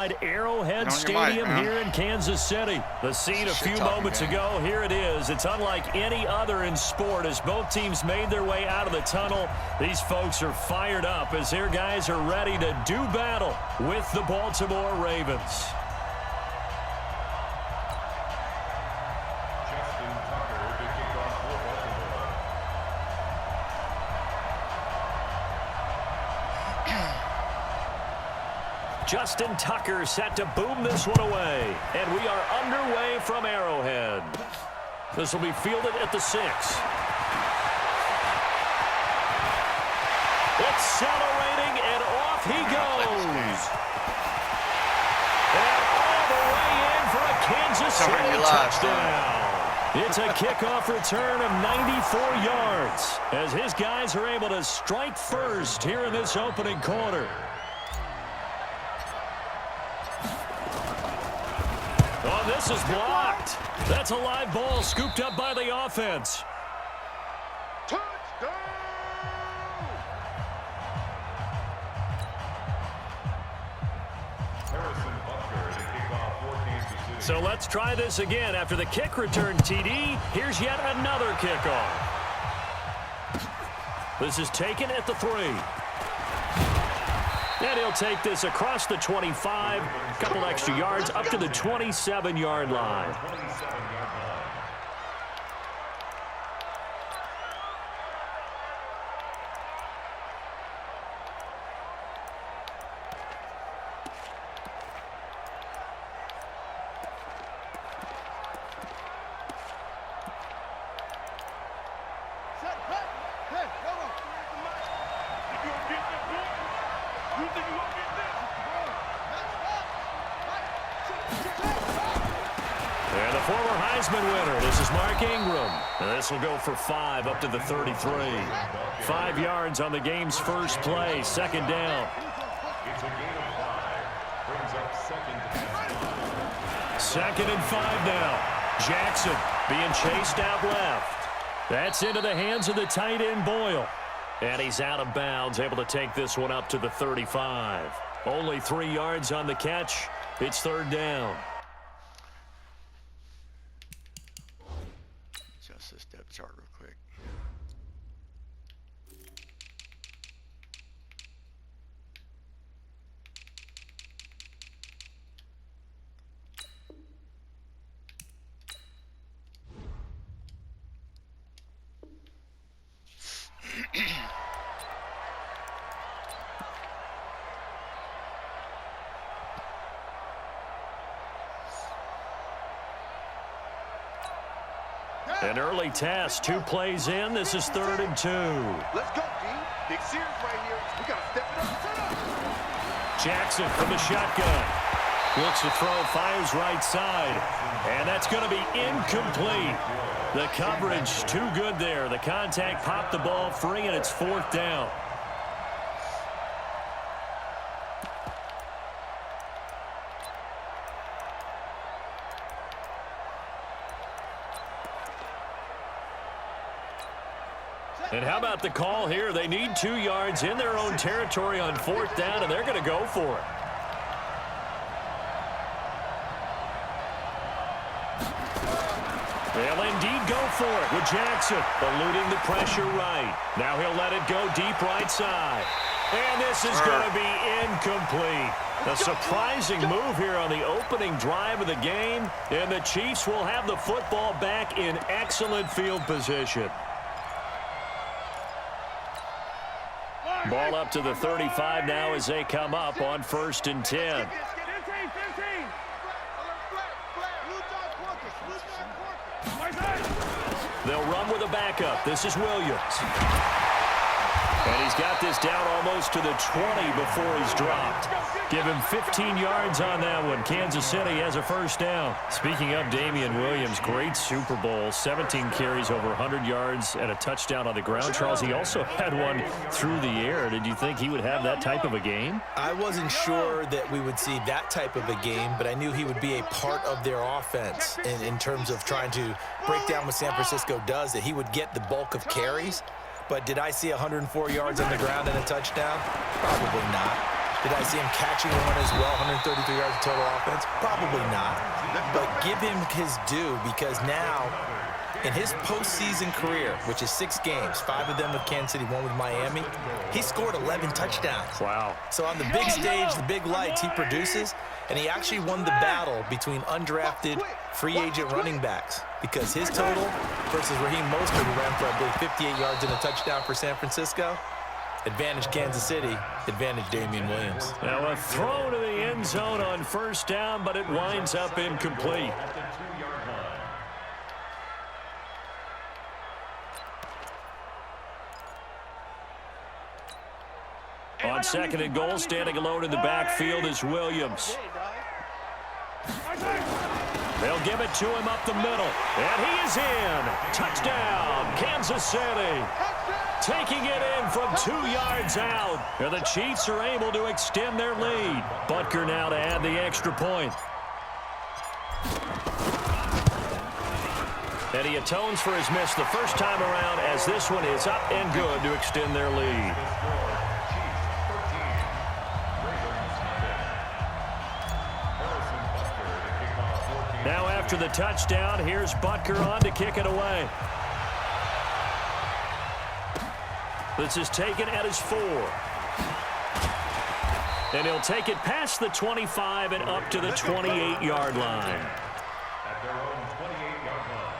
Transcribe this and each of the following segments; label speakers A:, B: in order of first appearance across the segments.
A: Arrowhead Stadium here in Kansas City. The scene a few moments ago, here it is. It's unlike any other in sport as both teams made their way out of the tunnel. These folks are fired up as their guys are ready to do battle with the Baltimore Ravens. Justin Tucker set to boom this one away. And we are underway from Arrowhead. This will be fielded at the 6. Accelerating, and off he goes. And all the way in for a Kansas City touchdown. It's a kickoff return of 94 yards as his guys are able to strike first here in this opening quarter. Oh, this is blocked. That's a live ball scooped up by the offense.
B: Touchdown!
A: So let's try this again. After the kick return TD, here's yet another kickoff. This is taken at the 3. And he'll take this across the 25, a couple extra yards up to the 27-yard line. And the former Heisman winner, this is Mark Ingram. And this will go for 5 up to the 33. 5 yards on the game's first play, second down.
B: It's a gain of 5. Brings up
A: Second and 5 now. Jackson being chased out left. That's into the hands of the tight end Boyle. And he's out of bounds, able to take this one up to the 35. Only 3 yards on the catch. It's third down.
C: Adjust this depth chart real quick.
A: An early test, 2 plays in. This is 3rd and 2.
B: Let's go, D. Big series right here. We got to step it up.
A: Jackson from the shotgun. Looks to throw, fires right side. And that's going to be incomplete. The coverage too good there. The contact popped the ball free, and it's 4th down. And how about the call here? They need 2 yards in their own territory on 4th down, and they're going to go for it. They'll indeed go for it with Jackson, eluding the pressure right. Now he'll let it go deep right side. And this is going to be incomplete. A surprising move here on the opening drive of the game, and the Chiefs will have the football back in excellent field position. Ball up to the 35 now as they come up on 1st and 10. They'll run with a backup. This is Williams. And he's got this down almost to the 20 before he's dropped. Give him 15 yards on that one. Kansas City has a 1st down. Speaking of Damian Williams, great Super Bowl. 17 carries, over 100 yards, and a touchdown on the ground. Charles, he also had one through the air. Did you think he would have that type of a game?
D: I wasn't sure that we would see that type of a game, but I knew he would be a part of their offense in terms of trying to break down what San Francisco does, that he would get the bulk of carries. But did I see 104 yards on the ground and a touchdown? Probably not. Did I see him catching one as well, 133 yards of total offense? Probably not. But give him his due, because now, in his postseason career, which is 6 games, 5 of them with Kansas City, 1 with Miami, he scored 11 touchdowns.
A: Wow.
D: So on the big stage, the big lights, he produces, and he actually won the battle between undrafted free agent running backs, because his total versus Raheem Mostert, who ran for, I believe, 58 yards and a touchdown for San Francisco, advantage Kansas City, advantage Damian Williams.
A: Now a throw to the end zone on first down, but it winds up incomplete. On second and goal, standing alone in the backfield is Williams. They'll give it to him up the middle, and he is in. Touchdown, Kansas City. Taking it in from 2 yards out. And the Chiefs are able to extend their lead. Butker now to add the extra point. And he atones for his miss the first time around, as this one is up and good to extend their lead. Now after the touchdown, here's Butker on to kick it away. This is taken at his 4. And he'll take it past the 25 and up to the 28-yard line.
E: At their own 28-yard line.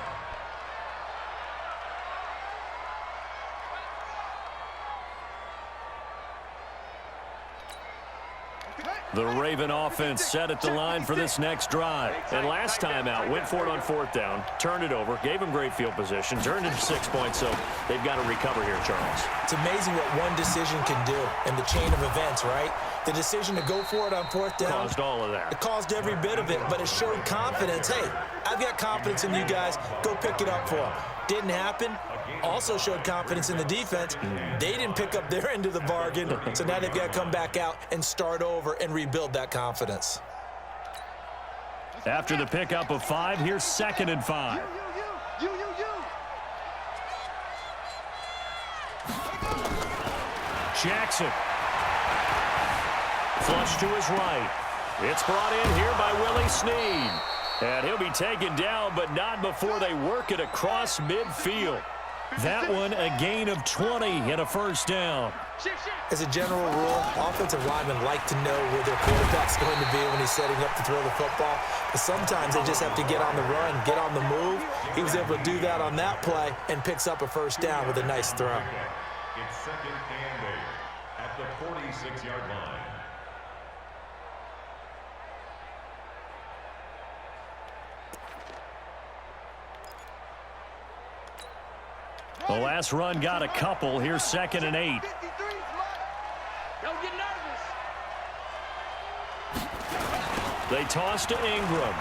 A: The Raven offense set at the line for this next drive. And last time out, went for it on 4th down, turned it over, gave them great field position, turned it to 6 points, so they've got to recover here, Charles.
D: It's amazing what one decision can do in the chain of events, right? The decision to go for it on 4th down.
A: Caused all of that.
D: It caused every bit of it, but it showed confidence. Hey, I've got confidence in you guys. Go pick it up for them. Didn't happen. Also showed confidence in the defense. They didn't pick up their end of the bargain, so now they've got to come back out and start over and rebuild that confidence.
A: After the pickup of 5, here's 2nd and 5. Jackson. Flush to his right. It's brought in here by Willie Snead. And he'll be taken down, but not before they work it across midfield. That one a gain of 20 and a first down.
D: As a general rule, offensive linemen like to know where their quarterback's going to be when he's setting up to throw the football. But sometimes they just have to get on the run, get on the move. He was able to do that on that play and picks up a first down with a nice throw.
E: It's 2nd and 8 at the 46-yard line.
A: The last run got a couple. Here's 2nd and 8.
B: Don't get nervous.
A: They toss to Ingram.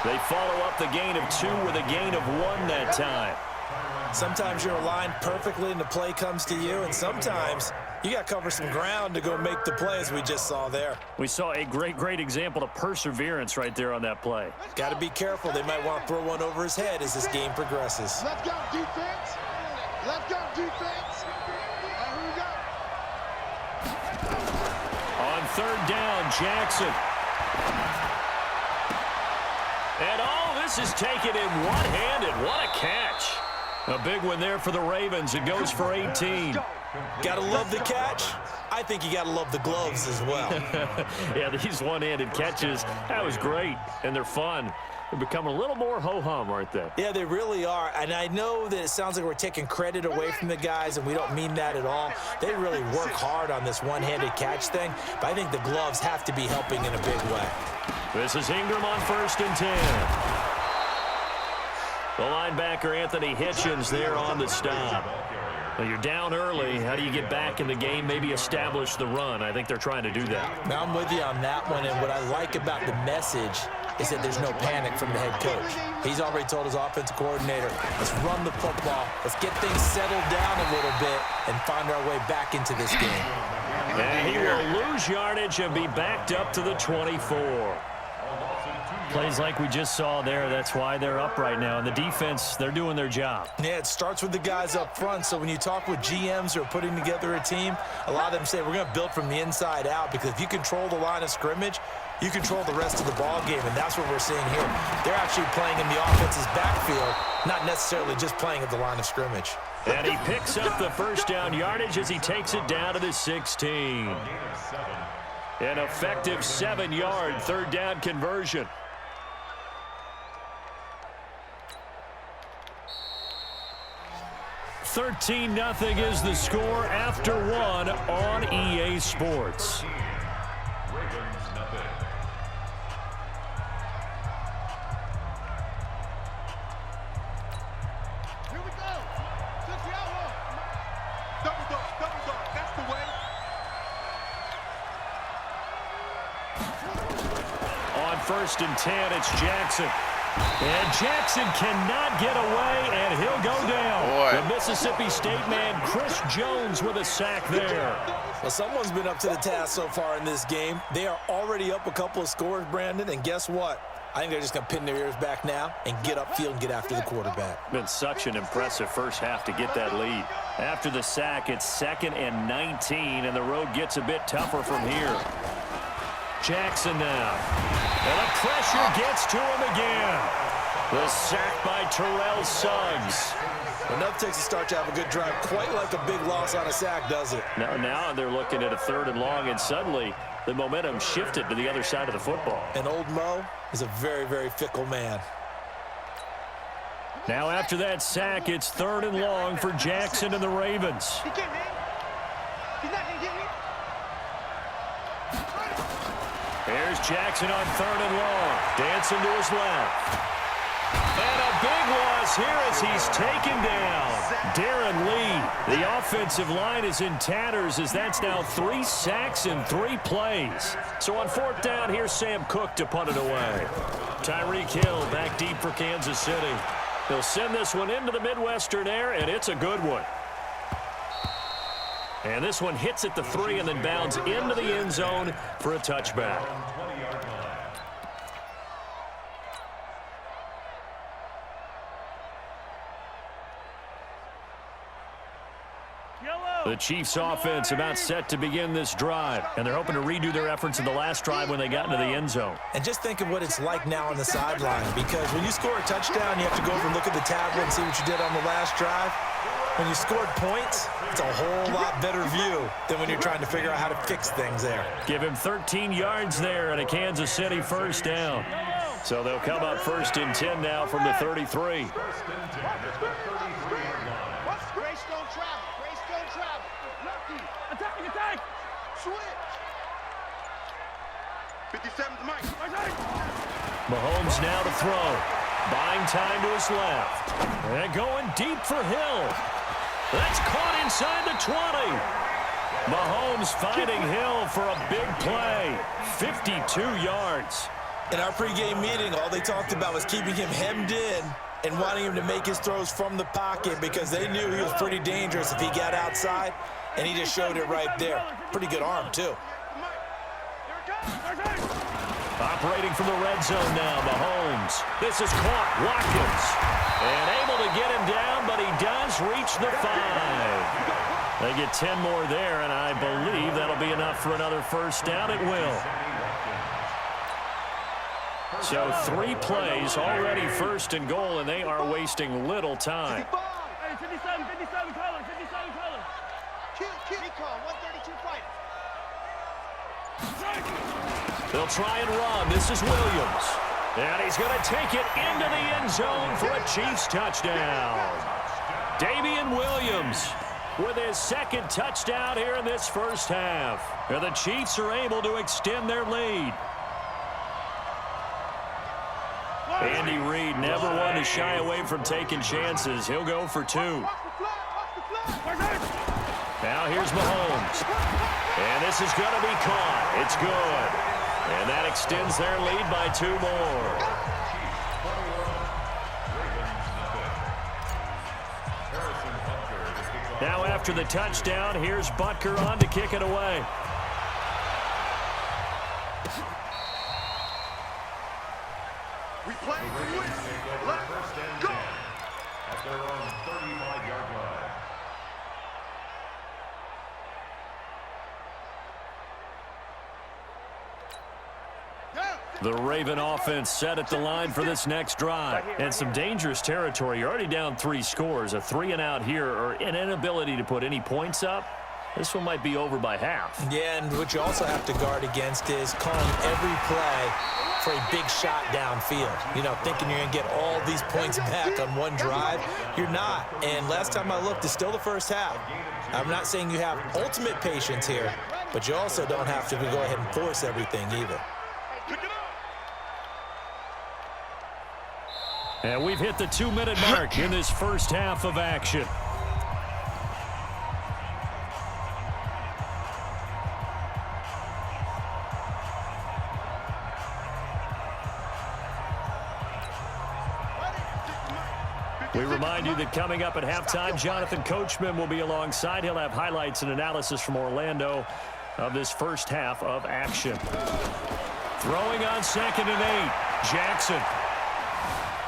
A: They follow up the gain of 2 with a gain of 1 that time.
D: Sometimes you're aligned perfectly and the play comes to you, and sometimes you got to cover some ground to go make the play, as we just saw there.
A: We saw a great example of perseverance right there on that play.
D: Got to be careful. They might want to throw one over his head as this game progresses.
B: Let's go, defense. Let's go, defense. Here we go.
A: On 3rd down, Jackson. And all this is taken in one-handed. What a catch. A big one there for the Ravens. It goes for 18.
D: Got to love the catch. I think you got to love the gloves as well.
A: Yeah, these one-handed catches, that was great, and they're fun. They're becoming a little more ho-hum, aren't they?
D: Yeah, they really are, and I know that it sounds like we're taking credit away from the guys, and we don't mean that at all. They really work hard on this one-handed catch thing, but I think the gloves have to be helping in a big way.
A: This is Ingram on 1st and 10. The linebacker, Anthony Hitchens, there on the stop. Well, you're down early. How do you get back in the game, maybe establish the run? I think they're trying to do that.
D: Now, I'm with you on that one, and what I like about the message is that there's no panic from the head coach. He's already told his offensive coordinator, let's run the football, let's get things settled down a little bit and find our way back into this game.
A: And he will lose yardage and be backed up to the 24. Plays like we just saw there, that's why they're up right now. And the defense, they're doing their job.
D: Yeah, it starts with the guys up front. So when you talk with GMs who are putting together a team, a lot of them say we're going to build from the inside out, because if you control the line of scrimmage, you control the rest of the ball game, and that's what we're seeing here. They're actually playing in the offense's backfield, not necessarily just playing at the line of scrimmage.
A: And he picks up the first down yardage as he takes it down to the 16. An effective 7-yard third down conversion. $13-0 is the score after one on EA Sports.
E: Ravens nothing.
B: Here we go. Took the outlaw. Double dog. That's the way.
A: On 1st and 10, it's Jackson. And Jackson cannot get away, and he'll go down.
C: Boy.
A: The Mississippi State man, Chris Jones, with a sack there.
D: Well, someone's been up to the task so far in this game. They are already up a couple of scores, Brandon, and guess what? I think they're just going to pin their ears back now and get upfield and get after the quarterback.
A: Been such an impressive first half to get that lead. After the sack, it's 2nd and 19, and the road gets a bit tougher from here. Jackson now. And the pressure gets to him again. The sack by Terrell Suggs.
D: Enough takes a start to have a good drive. Quite like a big loss on a sack, does it?
A: Now they're looking at a 3rd and long, and suddenly the momentum shifted to the other side of the football.
D: And old Mo is a very, very fickle man.
A: Now after that sack, it's 3rd and long for Jackson and the Ravens.
B: He can't, man. He's not going to get me.
A: Here's Jackson on 3rd and long. Dancing to his left. And a big loss here as he's taken down. Darren Lee, the offensive line is in tatters as that's now 3 sacks in 3 plays. So on 4th down, here's Sam Cook to punt it away. Tyreek Hill back deep for Kansas City. He'll send this one into the Midwestern air, and it's a good one. And this one hits at the 3 and then bounds into the end zone for a touchback.
E: 20-yard line.
A: The Chiefs offense about set to begin this drive, and they're hoping to redo their efforts in the last drive when they got into the end zone.
D: And just think of what it's like now on the sideline, because when you score a touchdown, you have to go over and look at the tablet and see what you did on the last drive. When you scored points, it's a whole lot better view than when you're trying to figure out how to fix things there.
A: Give him 13 yards there and a Kansas City first down. So they'll come up 1st and 10 now from the 33.
E: 1st and 10 at the 33-yard line.
B: Grace don't travel. Grace don't travel. Lucky. Attack. Switch. 57's Mike.
A: Mahomes now to throw. Buying time to his left. And going deep for Hill. That's caught inside the 20. Mahomes finding Hill for a big play. 52 yards.
D: In our pregame meeting, all they talked about was keeping him hemmed in and wanting him to make his throws from the pocket because they knew he was pretty dangerous if he got outside, and he just showed it right there. Pretty good arm, too.
A: Operating from the red zone now, Mahomes. This is caught. Watkins. And able to get him down, but he does reach the 5. They get 10 more there, and I believe that'll be enough for another first down. It will. So 3 plays, already 1st and goal, and they are wasting little time.
B: 57 color. Kill. 132 fighter.
A: They'll try and run. This is Williams. And he's going to take it into the end zone for a Chiefs touchdown. Damian Williams with his 2nd touchdown here in this first half. And the Chiefs are able to extend their lead. Andy Reid never one to shy away from taking chances. He'll go for 2. Now here's Mahomes. And this is going to be caught. It's good. And that extends their lead by 2 more. Now after the touchdown, here's Butker on to kick it away.
B: We play
E: The
B: to
E: Ravens
B: win.
E: take over
B: Let's
E: first and
B: go.
E: 10 at their own 35-yard line.
A: The Raven offense set at the line for this next drive. And some dangerous territory. You're already down 3 scores. A 3-and-out here or an inability to put any points up. This one might be over by half.
D: Yeah, and what you also have to guard against is calling every play for a big shot downfield. You know, thinking you're going to get all these points back on one drive. You're not. And last time I looked, it's still the first half. I'm not saying you have ultimate patience here, but you also don't have to go ahead and force everything either.
A: And we've hit the 2-minute mark in this first half of action. We remind you that coming up at halftime, Jonathan Coachman will be alongside. He'll have highlights and analysis from Orlando of this first half of action. Throwing on 2nd and 8. Jackson.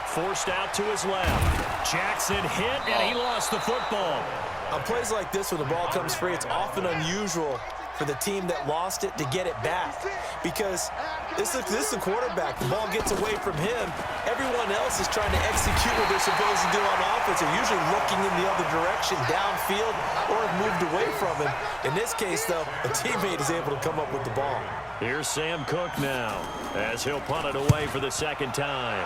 A: Forced out to his left. Jackson hit, and he lost the football.
D: On plays like this, when the ball comes free, it's often unusual for the team that lost it to get it back. Because this is the quarterback. The ball gets away from him. Everyone else is trying to execute what they're supposed to do on offense. They're usually looking in the other direction, downfield, or have moved away from him. In this case, though, a teammate is able to come up with the ball.
A: Here's Sam Cook now, as he'll punt it away for the second time.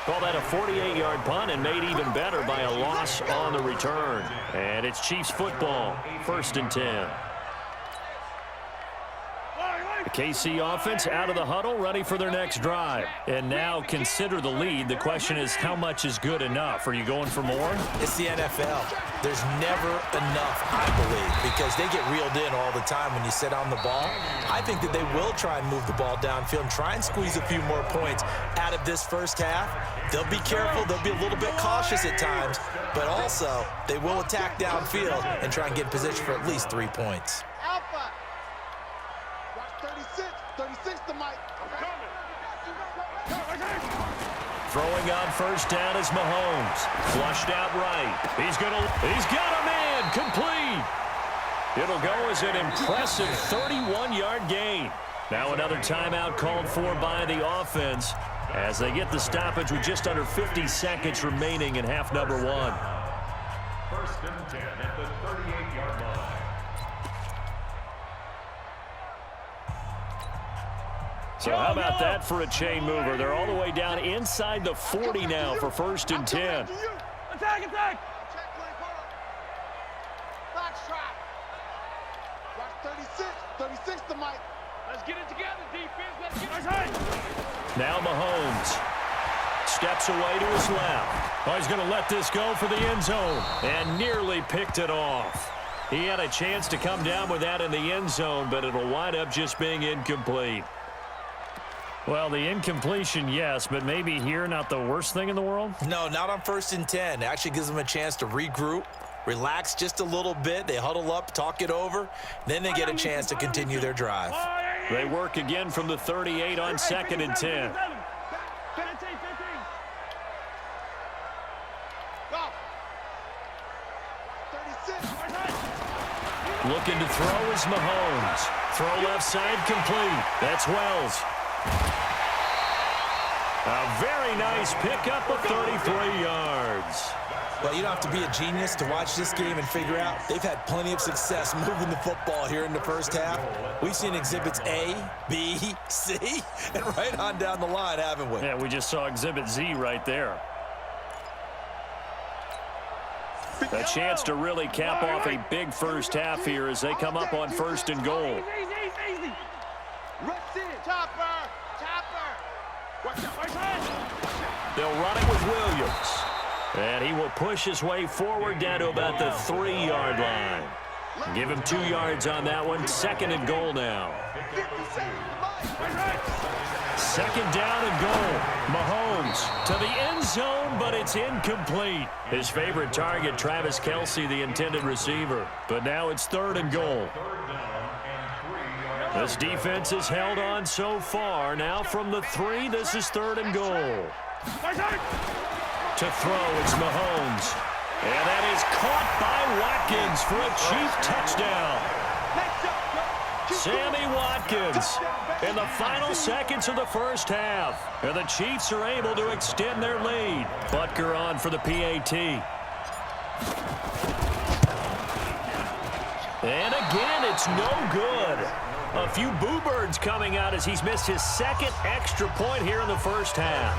A: Call that a 48-yard punt and made even better by a loss on the return. And it's Chiefs football, 1st and 10. The KC offense out of the huddle, ready for their next drive. And now consider the lead. The question is, how much is good enough? Are you going for more?
D: It's the NFL. There's never enough, I believe, because they get reeled in all the time when you sit on the ball. I think that they will try and move the ball downfield and try and squeeze a few more points out of this first half. They'll be careful. They'll be a little bit cautious at times, but also they will attack downfield and try and get in position for at least 3 points.
B: Alpha. Watch 36 to Mike.
A: Throwing on first down is Mahomes. Flushed out right. He's got a man complete. It'll go as an impressive 31-yard gain. Now another timeout called for by the offense as they get the stoppage with just under 50 seconds remaining in half number 1.
E: 1st and 10 at the 38-yard line.
A: So how about that for a chain mover? They're all the way down inside the 40 now for 1st and 10.
B: Attack! Check play forward. Box trap. Watch 36 to Mike. Let's get it together, defense. Let's get it.
A: Now Mahomes steps away to his left. Oh, he's going to let this go for the end zone and nearly picked it off. He had a chance to come down with that in the end zone, but it'll wind up just being incomplete. Well, the incompletion, yes, but maybe here not the worst thing in the world?
D: No, not on 1st and 10. It actually gives them a chance to regroup, relax just a little bit. They huddle up, talk it over. Then they get a chance to continue their drive.
A: They work again from the 38 on 2nd and 10. Looking to throw is Mahomes. Throw left side complete. That's Wells. A very nice pickup of 33 yards.
D: Well, you don't have to be a genius to watch this game and figure out they've had plenty of success moving the football here in the first half. We've seen exhibits A, B, C, and right on down the line, haven't we?
A: Yeah, we just saw exhibit Z right there. A chance to really cap off a big first half here as they come up on 1st and goal.
B: Easy. Rush in. Chopper.
A: They'll run it with Williams. And he will push his way forward down to about the 3-yard line. Give him 2 yards on that one. 2nd and goal now. 2nd down and goal. Mahomes to the end zone, but it's incomplete. His favorite target, Travis Kelce, the intended receiver. But now it's 3rd and goal.
E: 3rd down and
A: This defense has held on so far. Now from the 3, this is 3rd and goal. To throw, it's Mahomes. And that is caught by Watkins for a cheap touchdown. Sammy Watkins in the final seconds of the first half. And the Chiefs are able to extend their lead. Butker on for the PAT. And again, it's no good. A few boo birds coming out as he's missed his 2nd extra point here in the first half.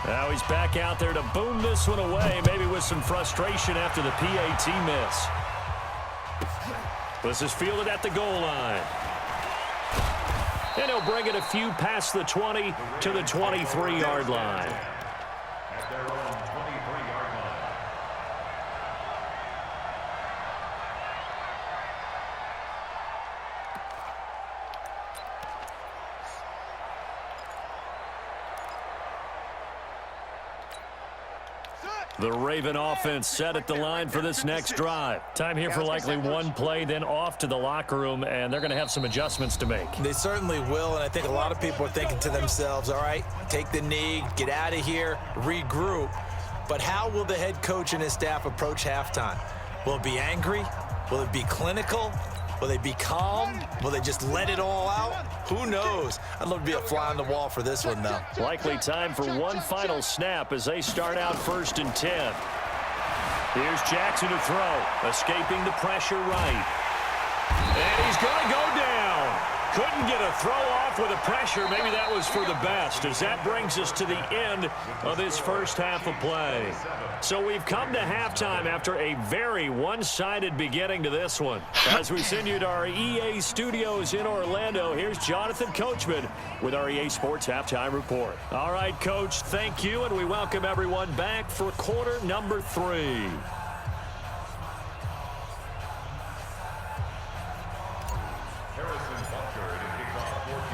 A: Now he's back out there to boom this one away, maybe with some frustration after the PAT miss. This is fielded at the goal line. And he'll bring it a few past the 20 to the 23-yard line.
E: At their own 23-yard line.
A: The Raven offense set at the line for this next drive. Time here for likely one play, then off to the locker room, and they're going to have some adjustments to make.
D: They certainly will, and I think a lot of people are thinking to themselves, all right, take the knee, get out of here, regroup. But how will the head coach and his staff approach halftime? Will it be angry? Will it be clinical? Will they be calm? Will they just let it all out? Who knows? I'd love to be a fly on the wall for this one, though.
A: Likely time for one final snap as they start out 1st and 10. Here's Jackson to throw, escaping the pressure right. And he's going to go down. Couldn't get a throw off with the pressure. Maybe that was for the best, as that brings us to the end of this first half of play. So we've come to halftime after a very one-sided beginning to this one. As we send you to our EA studios in Orlando, here's Jonathan Coachman with our EA Sports Halftime Report. All right, Coach, thank you, and we welcome everyone back for quarter number 3.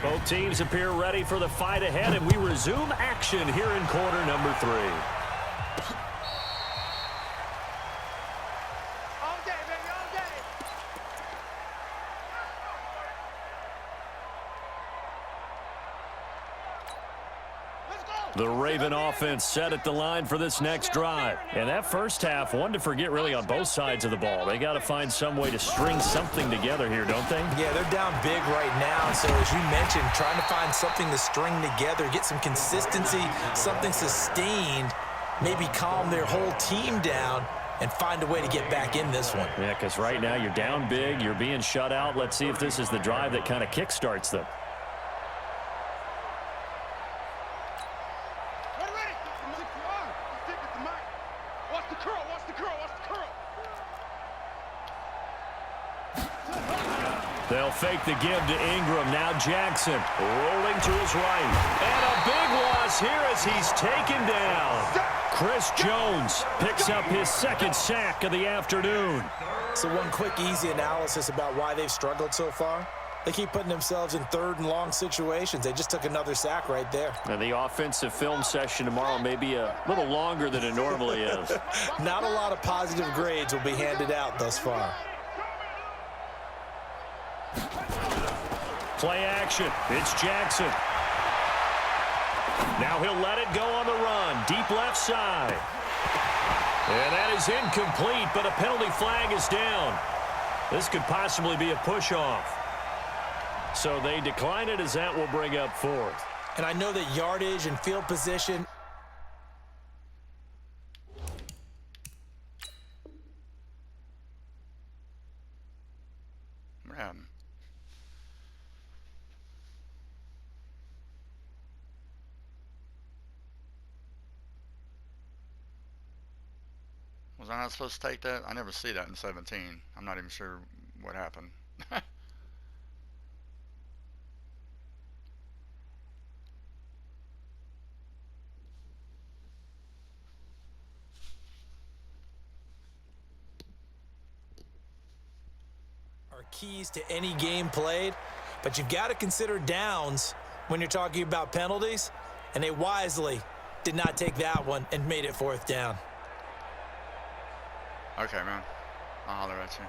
A: Both teams appear ready for the fight ahead, and we resume action here in quarter number 3. The Raven offense set at the line for this next drive. And that first half, one to forget really on both sides of the ball. They got to find some way to string something together here, don't they?
D: Yeah, they're down big right now. So as you mentioned, trying to find something to string together, get some consistency, something sustained, maybe calm their whole team down and find a way to get back in this one.
A: Yeah, because right now you're down big, you're being shut out. Let's see if this is the drive that kind of kickstarts them. They'll fake the give to Ingram. Now Jackson rolling to his right. And a big loss here as he's taken down. Chris Jones picks up his 2nd sack of the afternoon.
D: So one quick, easy analysis about why they've struggled so far. They keep putting themselves in 3rd and long situations. They just took another sack right there.
A: And the offensive film session tomorrow may be a little longer than it normally is.
D: Not a lot of positive grades will be handed out thus far.
A: Play action. It's Jackson. Now he'll let it go on the run. Deep left side. And that is incomplete, but a penalty flag is down. This could possibly be a push-off. So they decline it as that will bring up 4th.
D: And I know that yardage and field position.
C: Man. Was I not supposed to take that? I never see that in 17. I'm not even sure what happened.
D: Are keys to any game played, but you've got to consider downs when you're talking about penalties, and they wisely did not take that one and made it 4th down.
C: Okay, man. I'll holler at you.